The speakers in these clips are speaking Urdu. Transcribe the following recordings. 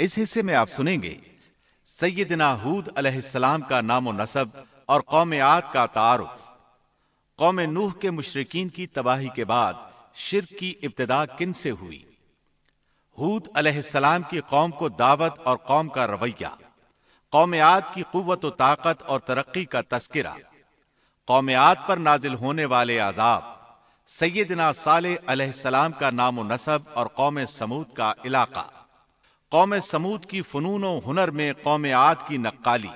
اس حصے میں آپ سنیں گے سیدنا ہود علیہ السلام کا نام و نسب اور قوم عاد کا تعارف، قوم نوح کے مشرکین کی تباہی کے بعد شرک کی ابتدا کن سے ہوئی، ہود علیہ السلام کی قوم کو دعوت اور قوم کا رویہ، قوم عاد کی قوت و طاقت اور ترقی کا تذکرہ، قوم عاد پر نازل ہونے والے عذاب، سیدنا صالح علیہ السلام کا نام و نسب اور قوم سمود کا علاقہ، قوم سمود کی فنون و ہنر میں قوم عاد کی نقالی،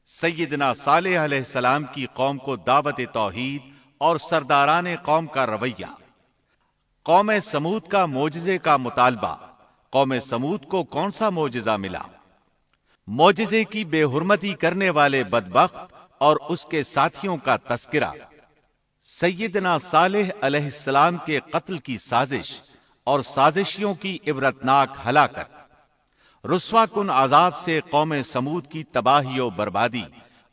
سیدنا صالح علیہ السلام کی قوم کو دعوت توحید اور سرداران قوم کا رویہ، قوم سمود کا معجزے کا مطالبہ، قوم سمود کو کون سا معجزہ ملا، معجزے کی بے حرمتی کرنے والے بدبخت اور اس کے ساتھیوں کا تذکرہ، سیدنا صالح علیہ السلام کے قتل کی سازش اور سازشیوں کی عبرتناک ہلاکت، رسوا کن عذاب سے قوم سمود کی تباہی و بربادی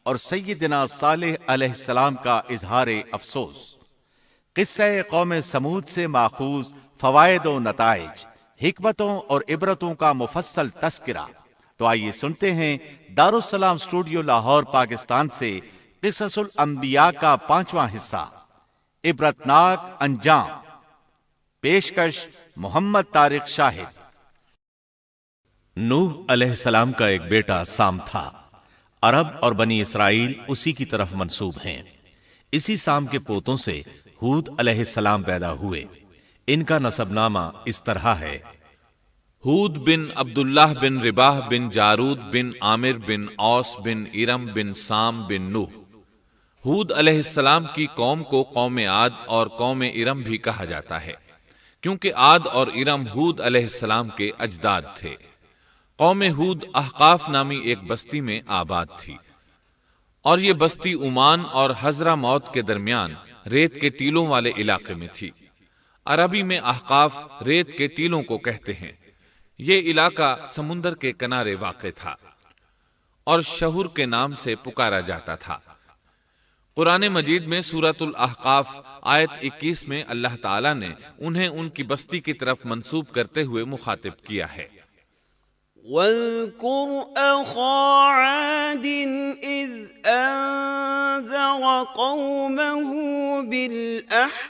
اور سیدنا صالح علیہ السلام کا اظہار افسوس، قصہ قوم سمود سے ماخوذ فوائد و نتائج، حکمتوں اور عبرتوں کا مفصل تذکرہ۔ تو آئیے سنتے ہیں دارالسلام اسٹوڈیو لاہور پاکستان سے قصص الانبیاء کا 5واں حصہ، عبرتناک انجام، پیشکش محمد طارق شاہد۔ نوح علیہ السلام کا ایک بیٹا سام تھا۔ عرب اور بنی اسرائیل اسی کی طرف منسوب ہیں۔ اسی سام کے پوتوں سے ہود علیہ السلام پیدا ہوئے۔ ان کا نسب نامہ اس طرح ہے: ہود بن عبداللہ بن رباح بن جارود بن عامر بن اوس بن ارم بن سام بن نوح۔ ہود علیہ السلام کی قوم کو قوم عاد اور قوم ارم بھی کہا جاتا ہے، کیونکہ عاد اور ارم ہود علیہ السلام کے اجداد تھے۔ قوم ہود احقاف نامی ایک بستی میں آباد تھی، اور یہ بستی عمان اور حضرہ موت کے درمیان ریت کے ٹیلوں والے علاقے میں تھی۔ عربی میں احقاف ریت کے ٹیلوں کو کہتے ہیں۔ یہ علاقہ سمندر کے کنارے واقع تھا اور شہر کے نام سے پکارا جاتا تھا۔ قرآن مجید میں سورۃ الاحقاف آیت 21 میں اللہ تعالیٰ نے انہیں ان کی بستی کی طرف منسوب کرتے ہوئے مخاطب کیا ہے۔ وَاذْكُرْ أَخَا عَادٍ إِذْ أَنذَرَ قَوْمَهُ بِالْأَحْقَافِ،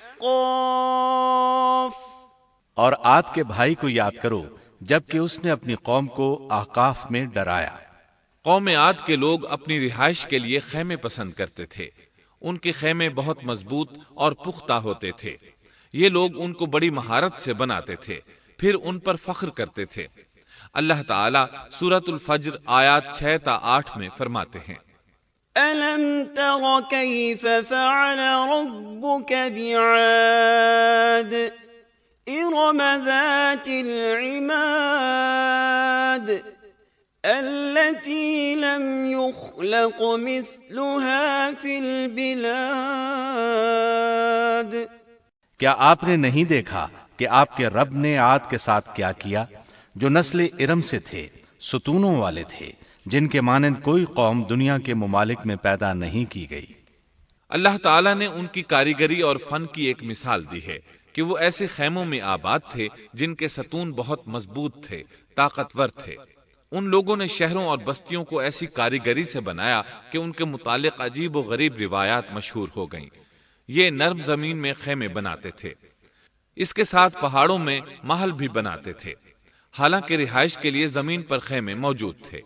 اور عاد کے بھائی کو یاد کرو جبکہ اس نے اپنی قوم کو احقاف میں ڈرایا۔ قوم عاد کے لوگ اپنی رہائش کے لیے خیمے پسند کرتے تھے۔ ان کے خیمے بہت مضبوط اور پختہ ہوتے تھے۔ یہ لوگ ان کو بڑی مہارت سے بناتے تھے، پھر ان پر فخر کرتے تھے۔ اللہ تعالیٰ سورۃ الفجر آیات 6 تا 8 میں فرماتے ہیں: أَلَمْ تَرَ كَيْفَ فَعَلَ رَبُّكَ بِعَادٍ إِرَمَ ذَاتِ الْعِمَادِ الَّتِي لَمْ يُخْلَقْ مِثْلُهَا فِي الْبِلَادِ۔ کیا آپ نے نہیں دیکھا کہ آپ کے رب نے عاد کے ساتھ کیا کیا، جو نسل ارم سے تھے، ستونوں والے تھے، جن کے مانند کوئی قوم دنیا کے ممالک میں پیدا نہیں کی گئی۔ اللہ تعالیٰ نے ان کی کاریگری اور فن کی ایک مثال دی ہے کہ وہ ایسے خیموں میں آباد تھے جن کے ستون بہت مضبوط تھے، طاقتور تھے۔ ان لوگوں نے شہروں اور بستیوں کو ایسی کاریگری سے بنایا کہ ان کے متعلق عجیب و غریب روایات مشہور ہو گئیں۔ یہ نرم زمین میں خیمے بناتے تھے، اس کے ساتھ پہاڑوں میں محل بھی بناتے تھے۔ حالانکہ رہائش کے لیے زمین پر خیمے موجود تھے،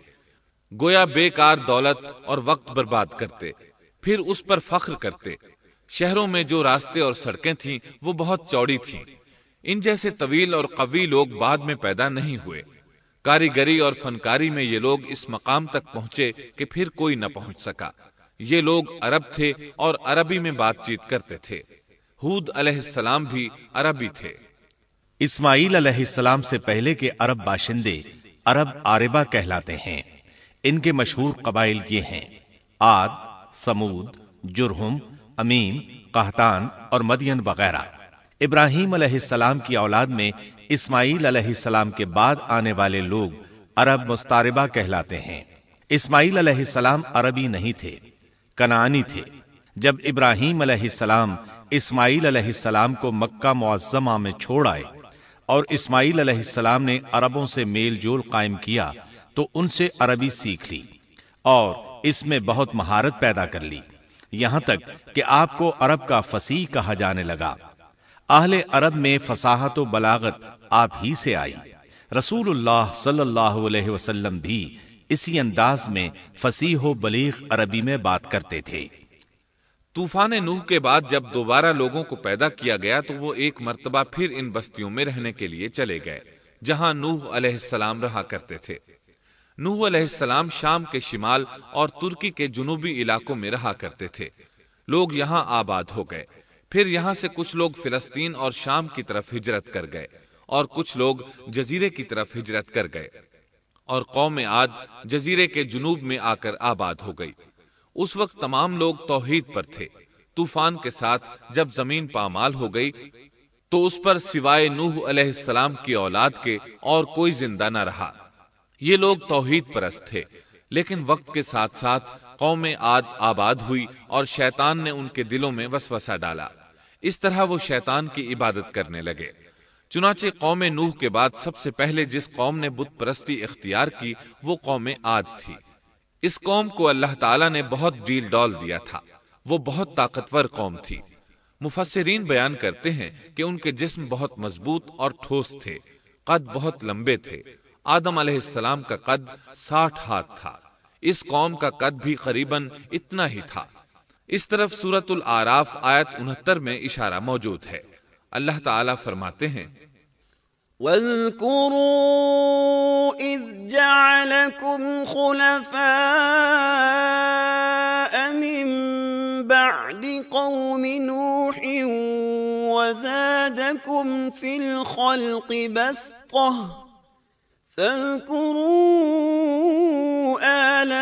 گویا بیکار دولت اور وقت برباد کرتے، پھر اس پر فخر کرتے۔ شہروں میں جو راستے اور سڑکیں تھیں وہ بہت چوڑی تھیں۔ ان جیسے طویل اور قوی لوگ بعد میں پیدا نہیں ہوئے۔ کاریگری اور فنکاری میں یہ لوگ اس مقام تک پہنچے کہ پھر کوئی نہ پہنچ سکا۔ یہ لوگ عرب تھے اور عربی میں بات چیت کرتے تھے۔ ہود علیہ السلام بھی عربی تھے۔ اسماعیل علیہ السلام سے پہلے کے عرب باشندے عرب عاربہ کہلاتے ہیں۔ ان کے مشہور قبائل یہ ہیں: عاد، سمود، جرہم، امیم، قحطان اور مدین وغیرہ۔ ابراہیم علیہ السلام کی اولاد میں اسماعیل علیہ السلام کے بعد آنے والے لوگ عرب مستعربہ کہلاتے ہیں۔ اسماعیل علیہ السلام عربی نہیں تھے، کنعانی تھے۔ جب ابراہیم علیہ السلام اسماعیل علیہ السلام کو مکہ معظمہ میں چھوڑ آئے اور اسماعیل علیہ السلام نے عربوں سے میل جول قائم کیا تو ان سے عربی سیکھ لی اور اس میں بہت مہارت پیدا کر لی، یہاں تک کہ آپ کو عرب کا فصیح کہا جانے لگا۔ اہل عرب میں فصاحت و بلاغت آپ ہی سے آئی۔ رسول اللہ صلی اللہ علیہ وسلم بھی اسی انداز میں فصیح و بلیغ عربی میں بات کرتے تھے۔ طوفان نوح کے بعد جب دوبارہ لوگوں کو پیدا کیا گیا تو وہ ایک مرتبہ پھر ان بستیوں میں رہنے کے لیے چلے گئے جہاں نوح علیہ السلام رہا کرتے تھے۔ نوح علیہ السلام شام کے شمال اور ترکی کے جنوبی علاقوں میں رہا کرتے تھے۔ لوگ یہاں آباد ہو گئے، پھر یہاں سے کچھ لوگ فلسطین اور شام کی طرف ہجرت کر گئے اور کچھ لوگ جزیرے کی طرف ہجرت کر گئے، اور قوم عاد جزیرے کے جنوب میں آ کر آباد ہو گئی۔ اس وقت تمام لوگ توحید پر تھے۔ طوفان کے ساتھ جب زمین پامال ہو گئی تو اس پر سوائے نوح علیہ السلام کی اولاد کے اور کوئی زندہ نہ رہا۔ یہ لوگ توحید پرست تھے، لیکن وقت کے ساتھ ساتھ قوم عاد آباد ہوئی اور شیطان نے ان کے دلوں میں وسوسہ ڈالا، اس طرح وہ شیطان کی عبادت کرنے لگے۔ چنانچہ قوم نوح کے بعد سب سے پہلے جس قوم نے بت پرستی اختیار کی وہ قوم عاد تھی۔ اس قوم کو اللہ تعالیٰ نے بہت ڈیل ڈال دیا تھا، وہ بہت طاقتور قوم تھی۔ مفسرین بیان کرتے ہیں کہ ان کے جسم بہت مضبوط اور ٹھوس تھے، قد بہت لمبے تھے۔ آدم علیہ السلام کا قد 60 ہاتھ تھا، اس قوم کا قد بھی قریباً اتنا ہی تھا۔ اس طرف سورۃ الاعراف آیت 69 میں اشارہ موجود ہے۔ اللہ تعالیٰ فرماتے ہیں وَاذْكُرُوا إِذْ جَعَلَكُمْ خُلَفَاءَ مِنْ بَعْدِ قَوْمِ نُوحٍ وَزَادَكُمْ فِي الْخَلْقِ بَسْطَةً فَاذْكُرُوا آلَاءَ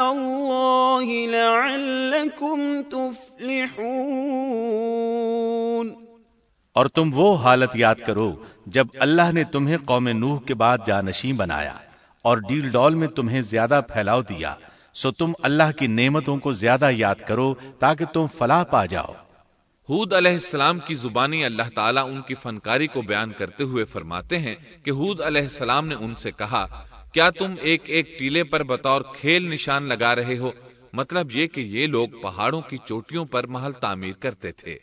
اللَّهِ لَعَلَّكُمْ تُفْلِحُونَ۔ اور تم وہ حالت یاد کرو جب اللہ نے تمہیں قوم نوح کے بعد جانشین بنایا اور ڈیل ڈول میں تمہیں زیادہ پھیلاؤ دیا، سو تم اللہ کی نعمتوں کو زیادہ یاد کرو تاکہ تم فلاح پا جاؤ۔ ہود علیہ السلام کی زبانی اللہ تعالیٰ ان کی فنکاری کو بیان کرتے ہوئے فرماتے ہیں کہ ہود علیہ السلام نے ان سے کہا، کیا تم ایک ایک ٹیلے پر بطور کھیل نشان لگا رہے ہو؟ مطلب یہ کہ یہ لوگ پہاڑوں کی چوٹیوں پر محل تعمیر کرتے تھے۔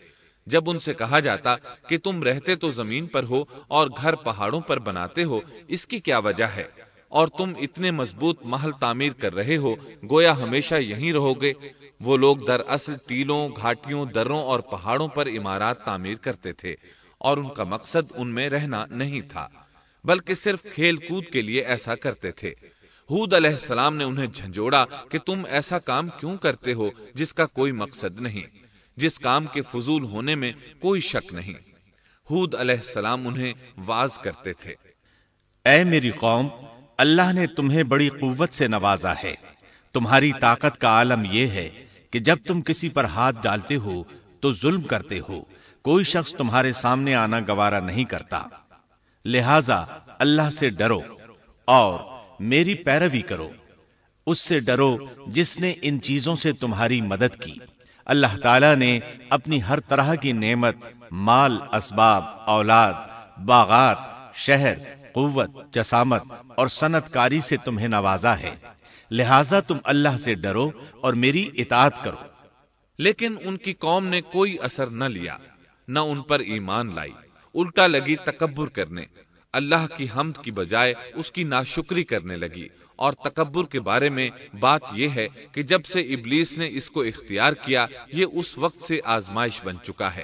جب ان سے کہا جاتا کہ تم رہتے تو زمین پر ہو اور گھر پہاڑوں پر بناتے ہو، اس کی کیا وجہ ہے؟ اور تم اتنے مضبوط محل تعمیر کر رہے ہو، گویا ہمیشہ یہیں رہو گے۔ وہ لوگ دراصل ٹیلوں، گھاٹیوں، دروں اور پہاڑوں پر عمارات تعمیر کرتے تھے، اور ان کا مقصد ان میں رہنا نہیں تھا، بلکہ صرف کھیل کود کے لیے ایسا کرتے تھے۔ ہود علیہ السلام نے انہیں جھنجھوڑا کہ تم ایسا کام کیوں کرتے ہو جس کا کوئی مقصد نہیں، جس کام کے فضول ہونے میں کوئی شک نہیں۔ ہود علیہ السلام انہیں واعظ کرتے تھے، اے میری قوم، اللہ نے تمہیں بڑی قوت سے نوازا ہے۔ تمہاری طاقت کا عالم یہ ہے کہ جب تم کسی پر ہاتھ ڈالتے ہو تو ظلم کرتے ہو، کوئی شخص تمہارے سامنے آنا گوارا نہیں کرتا۔ لہذا اللہ سے ڈرو اور میری پیروی کرو، اس سے ڈرو جس نے ان چیزوں سے تمہاری مدد کی۔ اللہ تعالیٰ نے اپنی ہر طرح کی نعمت، مال، اسباب، اولاد، باغات، شہر، قوت، جسامت اور صنعت کاری سے تمہیں نوازا ہے، لہٰذا تم اللہ سے ڈرو اور میری اطاعت کرو۔ لیکن ان کی قوم نے کوئی اثر نہ لیا، نہ ان پر ایمان لائی، الٹا لگی تکبر کرنے، اللہ کی حمد کی بجائے اس کی ناشکری کرنے لگی۔ اور تکبر کے بارے میں بات یہ ہے کہ جب سے ابلیس نے اس کو اختیار کیا، یہ اس وقت سے آزمائش بن چکا ہے۔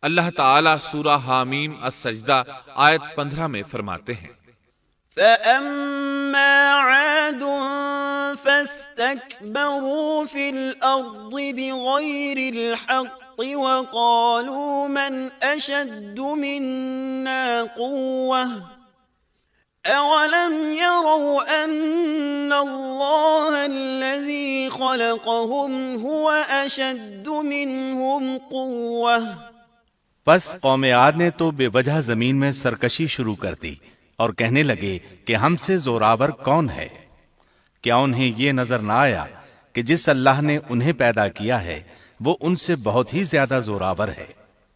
اللہ تعالیٰ سورہ حامیم السجدہ آیت 15 میں فرماتے ہیں، فَأَمَّا عَادٌ فَاسْتَكْبَرُوا فِي الْأَرْضِ بِغَيْرِ الْحَقِّ وَقَالُوا مَنْ أَشَدُّ مِنَّا قُوَّةً أَوَلَمْ يَرَوْا أَنَّ اللَّهَ الَّذِي خَلَقَهُمْ هُوَ أَشَدُّ مِنْهُمْ قُوَّةً۔ پس قوم عاد نے تو بے وجہ زمین میں سرکشی شروع کر دی اور کہنے لگے کہ ہم سے زوراور کون ہے؟ کیا انہیں یہ نظر نہ آیا کہ جس اللہ نے انہیں پیدا کیا ہے وہ ان سے بہت ہی زیادہ زوراور ہے؟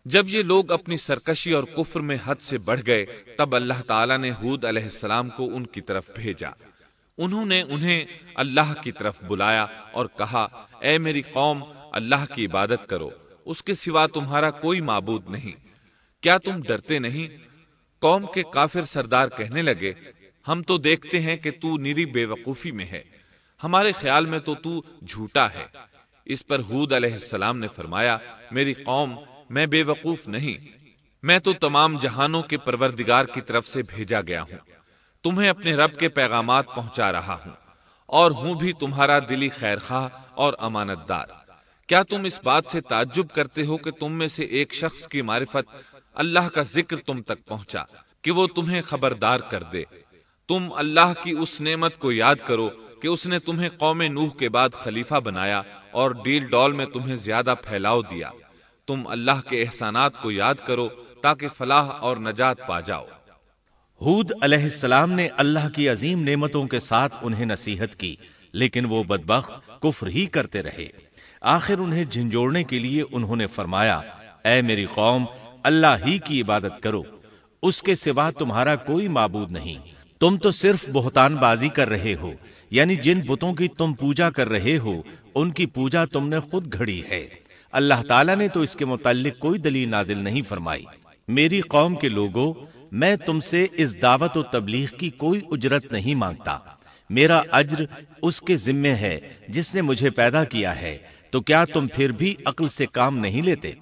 جب یہ لوگ اپنی سرکشی اور کفر میں حد سے بڑھ گئے تب اللہ تعالیٰ نے ہود علیہ السلام کو ان کی طرف بھیجا۔ انہوں نے انہیں اللہ کی طرف بلایا اور کہا، اے میری قوم، اللہ کی عبادت کرو، اس کے سوا تمہارا کوئی معبود نہیں۔ کیا تم ڈرتے نہیں؟ قوم کے کافر سردار کہنے لگے، ہم تو دیکھتے ہیں کہ تو نری بے وقوفی میں ہے، ہمارے خیال میں تو جھوٹا ہے۔ اس پر ہود علیہ السلام نے فرمایا، میری قوم، میں بے وقوف نہیں، میں تو تمام جہانوں کے پروردگار کی طرف سے بھیجا گیا ہوں، تمہیں اپنے رب کے پیغامات پہنچا رہا ہوں، اور ہوں بھی تمہارا دلی خیرخواہ اور امانت دار۔ کیا تم اس بات سے تعجب کرتے ہو کہ تم میں سے ایک شخص کی معرفت اللہ کا ذکر تم تک پہنچا کہ وہ تمہیں خبردار کر دے؟ تم اللہ کی اس نعمت کو یاد کرو کہ اس نے تمہیں قوم نوح کے بعد خلیفہ بنایا اور ڈیل ڈول میں تمہیں زیادہ پھیلاؤ دیا۔ تم اللہ کے احسانات کو یاد کرو تاکہ فلاح اور نجات پا جاؤ۔ ہود علیہ السلام نے اللہ کی عظیم نعمتوں کے ساتھ انہیں نصیحت کی، لیکن وہ بدبخت کفر ہی کرتے رہے۔ آخر انہیں جھنجھوڑنے کے لیے انہوں نے فرمایا، اے میری قوم، اللہ ہی کی عبادت کرو، اس کے سوا تمہارا کوئی معبود نہیں۔ تم تو صرف بہتان بازی کر رہے ہو، یعنی جن بتوں کی تم پوجا کر رہے ہو ان کی پوجا تم نے خود گھڑی ہے۔ اللہ تعالیٰ نے تو اس کے متعلق کوئی دلیل نازل نہیں فرمائی۔ میری قوم کے لوگوں، میں تم سے اس دعوت و تبلیغ کی کوئی اجرت نہیں مانگتا، میرا اجر اس کے ذمے ہے جس نے مجھے پیدا کیا ہے، تو کیا تم پھر بھی عقل سے کام نہیں لیتے؟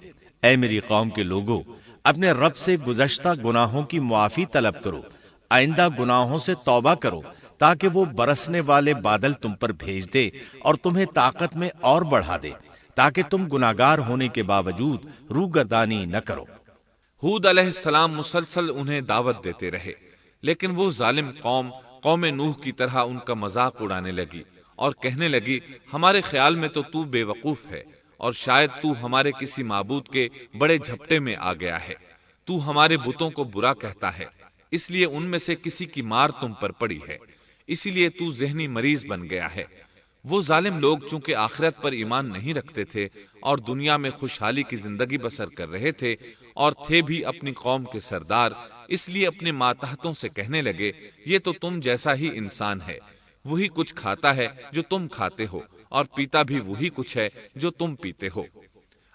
اے میری قوم کے لوگوں، اپنے رب سے گزشتہ گناہوں کی معافی طلب کرو، آئندہ گناہوں سے توبہ کرو تاکہ وہ برسنے والے بادل تم پر بھیج دے اور تمہیں طاقت میں اور بڑھا دے، تاکہ تم گناہگار ہونے کے باوجود روگردانی نہ کرو۔ ہود علیہ السلام مسلسل انہیں دعوت دیتے رہے، لیکن وہ ظالم قوم نوح کی طرح ان کا مذاق اڑانے لگی اور کہنے لگی، ہمارے خیال میں تو بے وقوف ہے اور شاید تو ہمارے کسی معبود کے بڑے جھپٹے میں آ گیا ہے، تو ہمارے بتوں کو برا کہتا ہے، اس لیے ان میں سے کسی کی مار تم پر پڑی ہے، اسی لیے تو ذہنی مریض بن گیا ہے۔ وہ ظالم لوگ چونکہ آخرت پر ایمان نہیں رکھتے تھے اور دنیا میں خوشحالی کی زندگی بسر کر رہے تھے اور تھے بھی اپنی قوم کے سردار، اس لیے اپنے ماتحتوں سے کہنے لگے، یہ تو تم جیسا ہی انسان ہے، وہی کچھ کھاتا ہے جو تم کھاتے ہو اور پیتا بھی وہی کچھ ہے جو تم پیتے ہو۔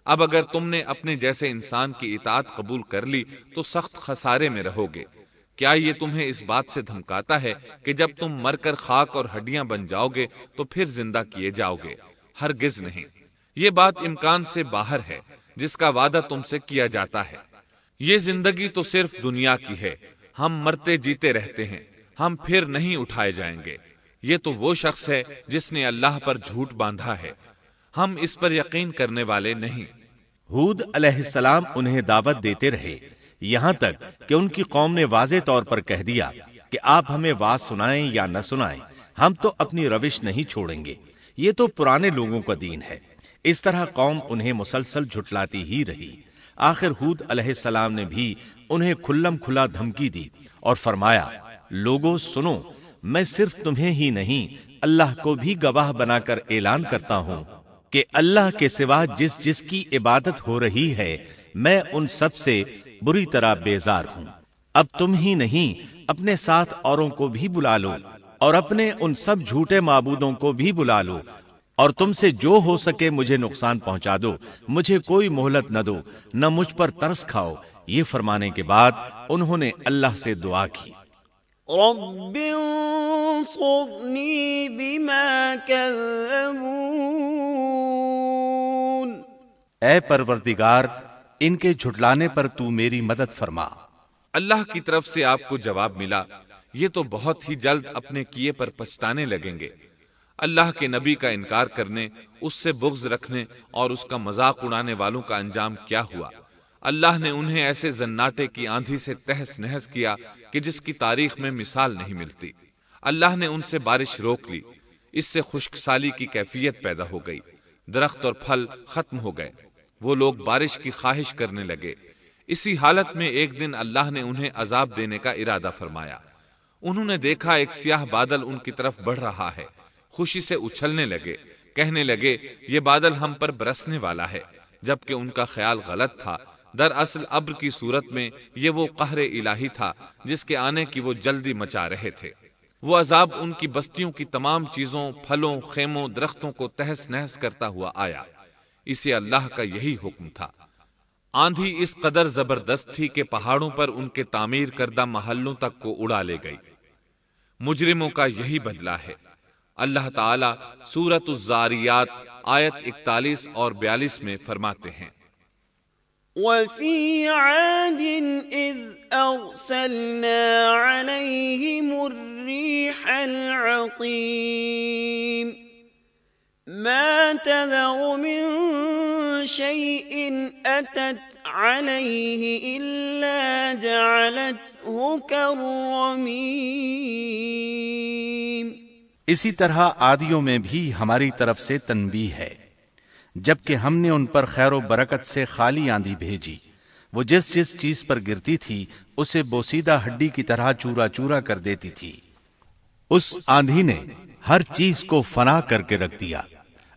اب اگر تم نے اپنے جیسے انسان کی اطاعت قبول کر لی تو سخت خسارے میں رہو گے۔ کیا یہ تمہیں اس بات سے دھمکاتا ہے کہ جب تم مر کر خاک اور ہڈیاں بن جاؤ گے تو پھر زندہ کیے جاؤ گے؟ ہرگز نہیں، یہ بات امکان سے باہر ہے جس کا وعدہ تم سے کیا جاتا ہے۔ یہ زندگی تو صرف دنیا کی ہے، ہم مرتے جیتے رہتے ہیں، ہم پھر نہیں اٹھائے جائیں گے۔ یہ تو وہ شخص ہے جس نے اللہ پر جھوٹ باندھا ہے، ہم اس پر یقین کرنے والے نہیں۔ ہود علیہ السلام انہیں دعوت دیتے رہے یہاں تک کہ ان کی قوم نے واضح طور پر کہہ دیا کہ آپ ہمیں واز سنائیں یا نہ سنائیں، ہم تو اپنی روش نہیں چھوڑیں گے، یہ تو پرانے لوگوں کا دین ہے۔ اس طرح قوم انہیں مسلسل جھٹلاتی ہی رہی۔ آخر ہود علیہ السلام نے بھی انہیں کھلم کھلا دھمکی دی اور فرمایا، لوگوں سنو، میں صرف تمہیں ہی نہیں اللہ کو بھی گواہ بنا کر اعلان کرتا ہوں کہ اللہ کے سوا جس کی عبادت ہو رہی ہے میں ان سب سے بری طرح بیزار ہوں۔ اب تم ہی نہیں اپنے ساتھ اوروں کو بھی بلا لو اور اپنے ان سب جھوٹے معبودوں کو بھی بلا لو، اور تم سے جو ہو سکے مجھے نقصان پہنچا دو، مجھے کوئی مہلت نہ دو، نہ مجھ پر ترس کھاؤ۔ یہ فرمانے کے بعد انہوں نے اللہ سے دعا کی، رب انصرنی بما کذبون، اے پروردگار ان کے جھٹلانے پر تو میری مدد فرما۔ اللہ کی طرف سے آپ کو جواب ملا، یہ تو بہت ہی جلد اپنے کیے پر پچھتانے لگیں گے۔ اللہ کے نبی کا انکار کرنے، اس سے بغض رکھنے اور اس کا مذاق اڑانے والوں کا انجام کیا ہوا؟ اللہ نے انہیں ایسے زناٹے کی آندھی سے تہس نہس کیا کہ جس کی تاریخ میں مثال نہیں ملتی۔ اللہ نے ان سے بارش روک لی، اس سے خشک سالی کی کیفیت پیدا ہو گئی، درخت اور پھل ختم ہو گئے، وہ لوگ بارش کی خواہش کرنے لگے۔ اسی حالت میں ایک دن اللہ نے انہیں عذاب دینے کا ارادہ فرمایا۔ انہوں نے دیکھا ایک سیاہ بادل ان کی طرف بڑھ رہا ہے، خوشی سے اچھلنے لگے، کہنے لگے یہ بادل ہم پر برسنے والا ہے، جبکہ ان کا خیال غلط تھا۔ دراصل ابر کی صورت میں یہ وہ قہر الہی تھا جس کے آنے کی وہ جلدی مچا رہے تھے۔ وہ عذاب ان کی بستیوں کی تمام چیزوں، پھلوں، خیموں، درختوں کو تہس نہس کرتا ہوا آیا۔ اسے اللہ کا یہی حکم تھا۔ آندھی اس قدر زبردست تھی کہ پہاڑوں پر ان کے تعمیر کردہ محلوں تک کو اڑا لے گئی۔ مجرموں کا یہی بدلہ ہے۔ اللہ تعالی سورۃ الزاریات آیت 41 اور 42 میں فرماتے ہیں، وَفِي عَادٍ إِذْ أَرْسَلْنَا عَلَيْهِمُ الرِّيحَ الْعَقِيمَ مَا تَذَرُ مِن شَيْءٍ أَتَتْ عَلَيْهِ إِلَّا جَعَلَتْهُ كَالرَّمِيمِ۔ اسی طرح عادیوں میں بھی ہماری طرف سے تنبیہ ہے۔ جبکہ ہم نے ان پر خیر و برکت سے خالی آندھی بھیجی، وہ جس جس چیز پر گرتی تھی اسے بوسیدہ ہڈی کی طرح چورا چورا کر دیتی تھی۔ اس آندھی نے ہر چیز کو فنا کر کے رکھ دیا۔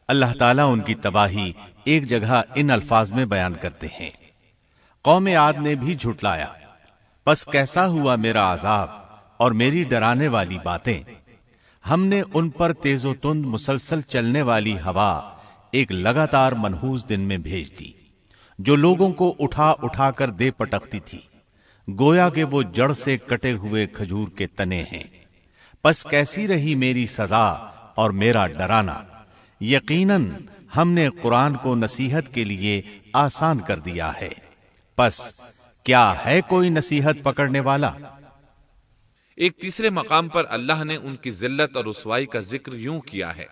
اللہ تعالیٰ ان کی تباہی ایک جگہ ان الفاظ میں بیان کرتے ہیں، قوم عاد نے بھی جھٹلایا، پس کیسا ہوا میرا عذاب اور میری ڈرانے والی باتیں۔ ہم نے ان پر تیز و تند مسلسل چلنے والی ہوا ایک لگاتار منحوس دن میں بھیج دی، جو لوگوں کو اٹھا اٹھا کر دے پٹکتی تھی، گویا کہ وہ جڑ سے کٹے ہوئے کھجور کے تنے ہیں۔ پس کیسی رہی میری سزا اور میرا ڈرانا۔ یقیناً ہم نے قرآن کو نصیحت کے لیے آسان کر دیا ہے، پس کیا ہے کوئی نصیحت پکڑنے والا؟ ایک تیسرے مقام پر اللہ نے ان کی ذلت اور رسوائی کا ذکر یوں کیا ہے،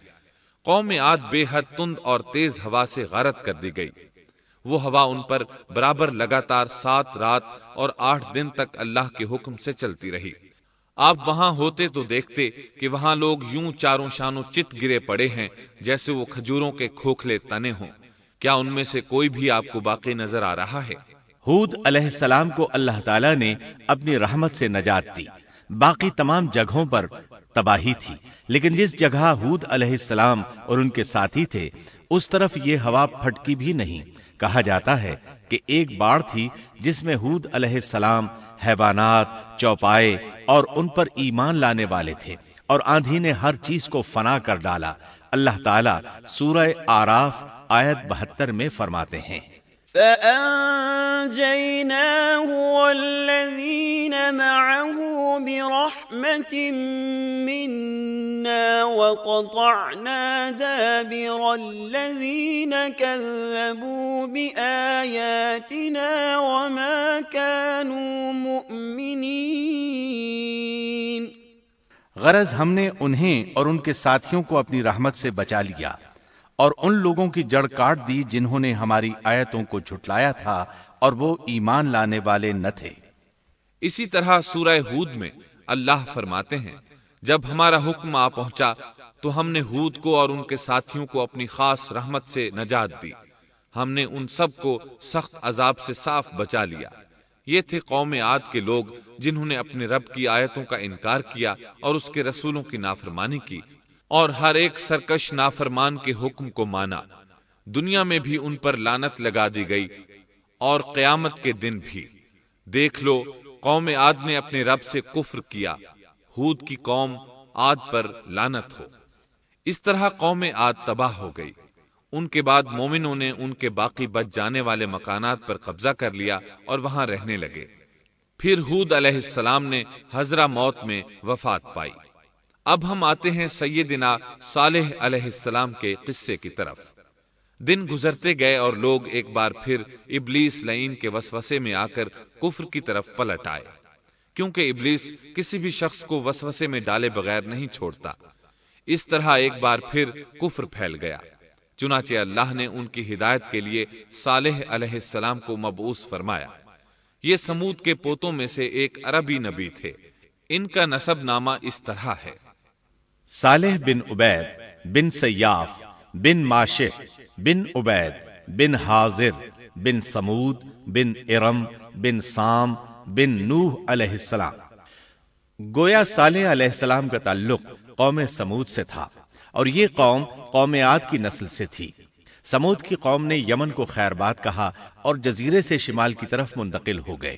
قوم عاد بے حد تند اور تیز ہوا سے غارت کر دی گئی۔ وہ ہوا ان پر برابر لگاتار 7 رات اور 8 دن تک اللہ کے حکم سے چلتی رہی۔ آپ وہاں ہوتے تو دیکھتے کہ وہاں لوگ یوں چاروں شانوں چت گرے پڑے ہیں جیسے وہ کھجوروں کے کھوکھلے تنے ہوں۔ کیا ان میں سے کوئی بھی آپ کو باقی نظر آ رہا ہے؟ ہود علیہ السلام کو اللہ تعالیٰ نے اپنی رحمت سے نجات دی۔ باقی تمام جگہوں پر تباہی تھی، لیکن جس جگہ ہود علیہ السلام اور ان کے ساتھی تھے اس طرف یہ ہوا پھٹکی بھی نہیں۔ کہا جاتا ہے کہ ایک باڑ تھی جس میں ہود علیہ السلام، حیوانات، چوپائے اور ان پر ایمان لانے والے تھے، اور آندھی نے ہر چیز کو فنا کر ڈالا۔ اللہ تعالیٰ سورہ آراف آیت 72 میں فرماتے ہیں، فَأَنجَيْنَاهُ وَالَّذِينَ مَعَهُ بِرَحْمَةٍ مِّنَّا وَقَطَعْنَا دَابِرَ الَّذِينَ كَذَّبُوا بِآيَاتِنَا وَمَا كَانُوا مُؤْمِنِينَ۔ غرض ہم نے انہیں اور ان کے ساتھیوں کو اپنی رحمت سے بچا لیا اور ان لوگوں کی جڑ کاٹ دی جنہوں نے ہماری آیتوں کو جھٹلایا تھا اور وہ ایمان لانے والے نہ تھے۔ اسی طرح سورہ ہود میں اللہ فرماتے ہیں، جب ہمارا حکم آ پہنچا تو ہم نے ہود کو اور ان کے ساتھیوں کو اپنی خاص رحمت سے نجات دی۔ ہم نے ان سب کو سخت عذاب سے صاف بچا لیا۔ یہ تھے قوم عاد کے لوگ جنہوں نے اپنے رب کی آیتوں کا انکار کیا اور اس کے رسولوں کی نافرمانی کی، اور ہر ایک سرکش نافرمان کے حکم کو مانا۔ دنیا میں بھی ان پر لعنت لگا دی گئی اور قیامت کے دن بھی۔ دیکھ لو، قوم عاد نے اپنے رب سے کفر کیا، ہود کی قوم عاد پر لعنت ہو۔ اس طرح قوم عاد تباہ ہو گئی۔ ان کے بعد مومنوں نے ان کے باقی بچ جانے والے مکانات پر قبضہ کر لیا اور وہاں رہنے لگے۔ پھر ہود علیہ السلام نے حضرہ موت میں وفات پائی۔ اب ہم آتے ہیں سیدنا صالح علیہ السلام کے قصے کی طرف۔ دن گزرتے گئے اور لوگ ایک بار پھر ابلیس لعین کے وسوسے میں آ کر کفر کی طرف پلٹ آئے، کیونکہ ابلیس کسی بھی شخص کو وسوسے میں ڈالے بغیر نہیں چھوڑتا۔ اس طرح ایک بار پھر کفر پھیل گیا۔ چنانچہ اللہ نے ان کی ہدایت کے لیے صالح علیہ السلام کو مبعوث فرمایا۔ یہ سمود کے پوتوں میں سے ایک عربی نبی تھے۔ ان کا نسب نامہ اس طرح ہے: صالح بن عبید بن سیاف بن ماشح بن عبید بن حاضر بن سمود بن ارم بن سام بن نوح علیہ السلام۔ گویا صالح علیہ السلام کا تعلق قوم سمود سے تھا، اور یہ قوم عاد کی نسل سے تھی۔ سمود کی قوم نے یمن کو خیرباد کہا اور جزیرے سے شمال کی طرف منتقل ہو گئے،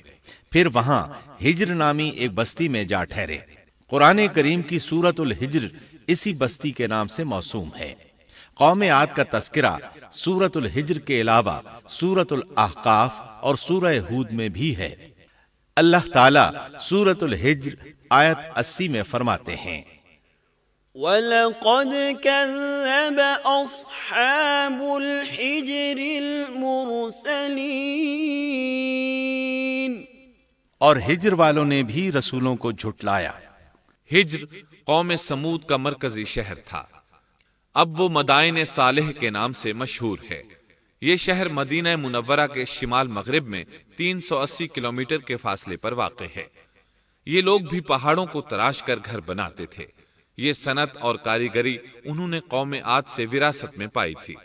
پھر وہاں ہجر نامی ایک بستی میں جا ٹھہرے۔ قرآن کریم کی سورۃ الحجر اسی بستی کے نام سے موسوم ہے۔ قوم عاد کا تذکرہ سورۃ الحجر کے علاوہ سورۃ الاحقاف اور سورہ ہود میں بھی ہے۔ اللہ تعالیٰ سورۃ الحجر آیت 80 میں فرماتے ہیں، وَلَقَدْ كَذَّبَ أَصْحَابُ الْحِجْرِ الْمُرْسَلِينَ، اور ہجر والوں نے بھی رسولوں کو جھٹلایا۔ ہجر قوم سمود کا مرکزی شہر تھا، اب وہ مدائن صالح کے نام سے مشہور ہے۔ یہ شہر مدینہ منورہ کے شمال مغرب میں 380 کلومیٹر کے فاصلے پر واقع ہے۔ یہ لوگ بھی پہاڑوں کو تراش کر گھر بناتے تھے۔ یہ صنعت اور کاریگری انہوں نے قوم عاد سے وراثت میں پائی تھی۔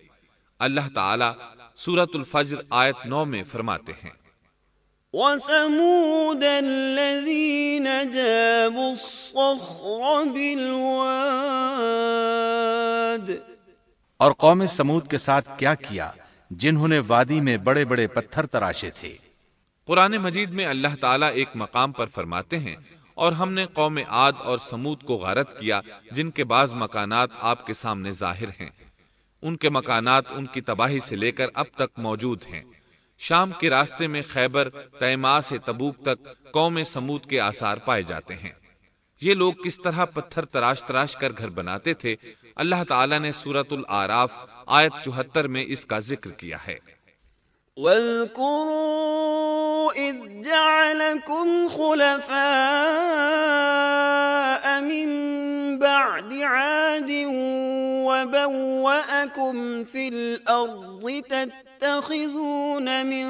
اللہ تعالیٰ سورۃ الفجر آیت 9 میں فرماتے ہیں، وَثَمُودَ الَّذِينَ جَابُوا الصَّخْرَ بِالْوَادِ، اور قوم سمود کے ساتھ کیا کیا جنہوں نے وادی میں بڑے بڑے پتھر تراشے تھے۔ قرآن مجید میں اللہ تعالیٰ ایک مقام پر فرماتے ہیں، اور ہم نے قوم عاد اور سمود کو غارت کیا جن کے بعض مکانات آپ کے سامنے ظاہر ہیں۔ ان کے مکانات ان کی تباہی سے لے کر اب تک موجود ہیں۔ شام کے راستے میں خیبر، تیماء سے تبوک تک قوم سمود کے آثار پائے جاتے ہیں۔ یہ لوگ کس طرح پتھر تراش تراش کر گھر بناتے تھے، اللہ تعالیٰ نے سورۃ الاعراف آیت 74 میں اس کا ذکر کیا ہے۔ وَاذْكُرُوا إِذْ جَعَلَكُمْ خُلَفَاءَ مِنْ بَعْدِ عَادٍ وَبَوَّأَكُمْ فِي الْأَرْضِ تَتَّخِذُونَ مِنْ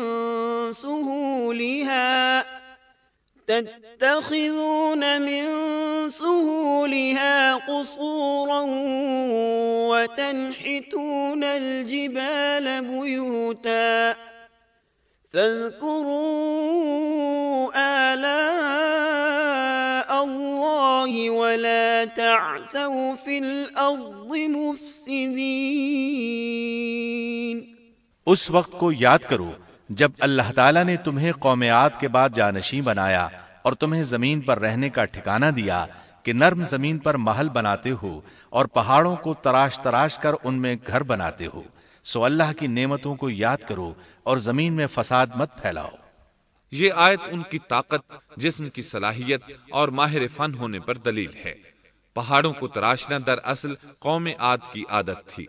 سُهُولِهَا قُصُورًا وَتَنْحِتُونَ الْجِبَالَ بُيُوتًا فَاذْكُرُوا آلَاءَ اللَّهِ وَلَا تَعْثَوْا فِي الْأَرْضِ مُفْسِدِينَ۔ اس وقت کو یاد کرو جب اللہ تعالیٰ نے تمہیں قوم عاد کے بعد جانشین بنایا اور تمہیں زمین پر رہنے کا ٹھکانہ دیا کہ نرم زمین پر محل بناتے ہو اور پہاڑوں کو تراش تراش کر ان میں گھر بناتے ہو، سو اللہ کی نعمتوں کو یاد کرو اور زمین میں فساد مت پھیلاؤ۔ یہ آیت ان کی طاقت، جسم کی صلاحیت اور ماہر فن ہونے پر دلیل ہے۔ پہاڑوں کو تراشنا دراصل قوم عاد کی عادت تھی۔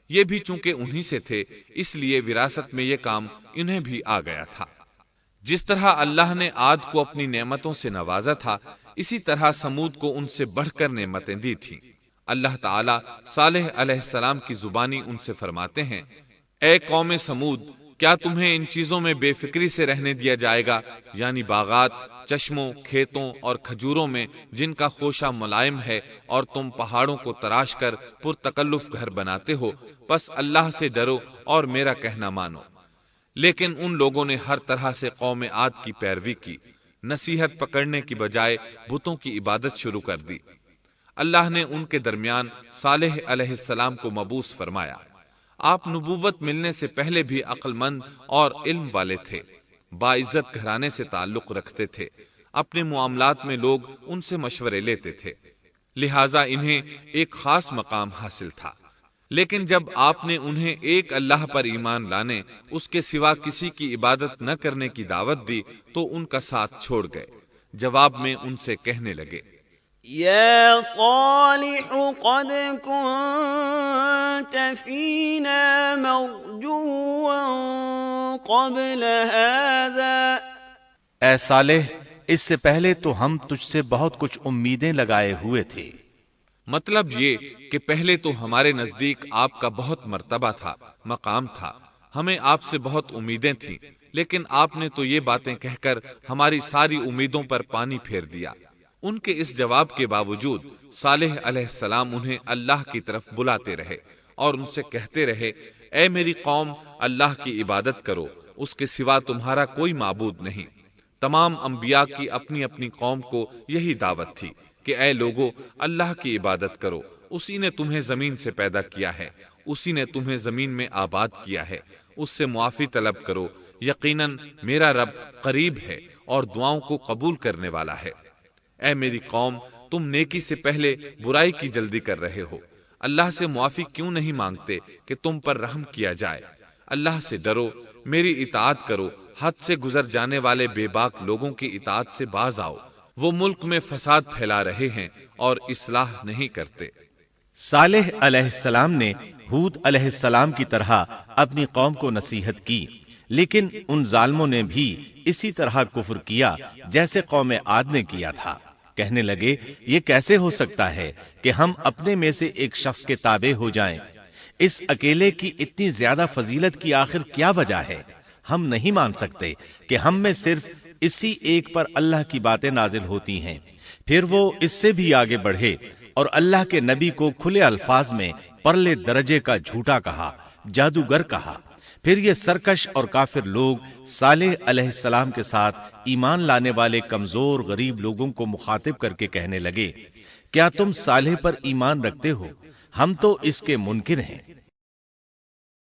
یہ بھی چونکہ انہی سے تھے، اس لیے وراثت میں یہ کام انہیں بھی آ گیا تھا۔ جس طرح اللہ نے عاد کو اپنی نعمتوں سے نوازا تھا، اسی طرح سمود کو ان سے بڑھ کر نعمتیں دی تھیں۔ اللہ تعالیٰ صالح علیہ السلام کی زبانی ان سے فرماتے ہیں، اے قوم سمود، کیا تمہیں ان چیزوں میں بے فکری سے رہنے دیا جائے گا، یعنی باغات، چشموں، کھیتوں اور کھجوروں میں جن کا خوشہ ملائم ہے، اور تم پہاڑوں کو تراش کر پرتکلف گھر بناتے ہو، پس اللہ سے ڈرو اور میرا کہنا مانو۔ لیکن ان لوگوں نے ہر طرح سے قوم عاد کی پیروی کی، نصیحت پکڑنے کی بجائے بتوں کی عبادت شروع کر دی۔ اللہ نے ان کے درمیان صالح علیہ السلام کو مبعوث فرمایا۔ آپ نبوت ملنے سے پہلے بھی عقل مند اور علم والے تھے، باعزت گھرانے سے تعلق رکھتے تھے، اپنے معاملات میں لوگ ان سے مشورے لیتے تھے، لہٰذا انہیں ایک خاص مقام حاصل تھا۔ لیکن جب آپ نے انہیں ایک اللہ پر ایمان لانے، اس کے سوا کسی کی عبادت نہ کرنے کی دعوت دی تو ان کا ساتھ چھوڑ گئے۔ جواب میں ان سے کہنے لگے، یا صالح قد كنت فينا مرجوا قبل هذا، اے صالح، اس سے پہلے تو ہم تجھ سے بہت کچھ امیدیں لگائے ہوئے تھے۔ مطلب یہ کہ پہلے تو ہمارے نزدیک آپ کا بہت مرتبہ تھا، مقام تھا، ہمیں آپ سے بہت امیدیں تھیں، لیکن آپ نے تو یہ باتیں کہہ کر ہماری ساری امیدوں پر پانی پھیر دیا۔ ان کے اس جواب کے باوجود صالح علیہ السلام انہیں اللہ کی طرف بلاتے رہے اور ان سے کہتے رہے، اے میری قوم، اللہ کی عبادت کرو، اس کے سوا تمہارا کوئی معبود نہیں۔ تمام انبیاء کی اپنی اپنی قوم کو یہی دعوت تھی کہ اے لوگو، اللہ کی عبادت کرو، اسی نے تمہیں زمین سے پیدا کیا ہے، اسی نے تمہیں زمین میں آباد کیا ہے، اس سے معافی طلب کرو، یقیناً میرا رب قریب ہے اور دعاؤں کو قبول کرنے والا ہے۔ اے میری قوم، تم نیکی سے پہلے برائی کی جلدی کر رہے ہو، اللہ سے معافی کیوں نہیں مانگتے کہ تم پر رحم کیا جائے؟ اللہ سے ڈرو، میری اطاعت کرو، حد سے گزر جانے والے بے باک لوگوں کی اطاعت سے باز آؤ، وہ ملک میں فساد پھیلا رہے ہیں اور اصلاح نہیں کرتے۔ صالح علیہ السلام نے ہود علیہ السلام کی طرح اپنی قوم کو نصیحت کی، لیکن ان ظالموں نے بھی اسی طرح کفر کیا جیسے قوم عاد نے کیا تھا۔ کہنے لگے، یہ کیسے ہو سکتا ہے کہ ہم اپنے میں سے ایک شخص کے تابع ہو جائیں؟ اس اکیلے کی اتنی زیادہ فضیلت کی آخر کیا وجہ ہے؟ ہم نہیں مان سکتے کہ ہم میں صرف اسی ایک پر اللہ کی باتیں نازل ہوتی ہیں۔ پھر وہ اس سے بھی آگے بڑھے اور اللہ کے نبی کو کھلے الفاظ میں پرلے درجے کا جھوٹا کہا، جادوگر کہا۔ پھر یہ سرکش اور کافر لوگ صالح علیہ السلام کے ساتھ ایمان لانے والے کمزور غریب لوگوں کو مخاطب کر کے کہنے لگے، کیا تم صالح پر ایمان رکھتے ہو؟ ہم تو اس کے منکر ہیں۔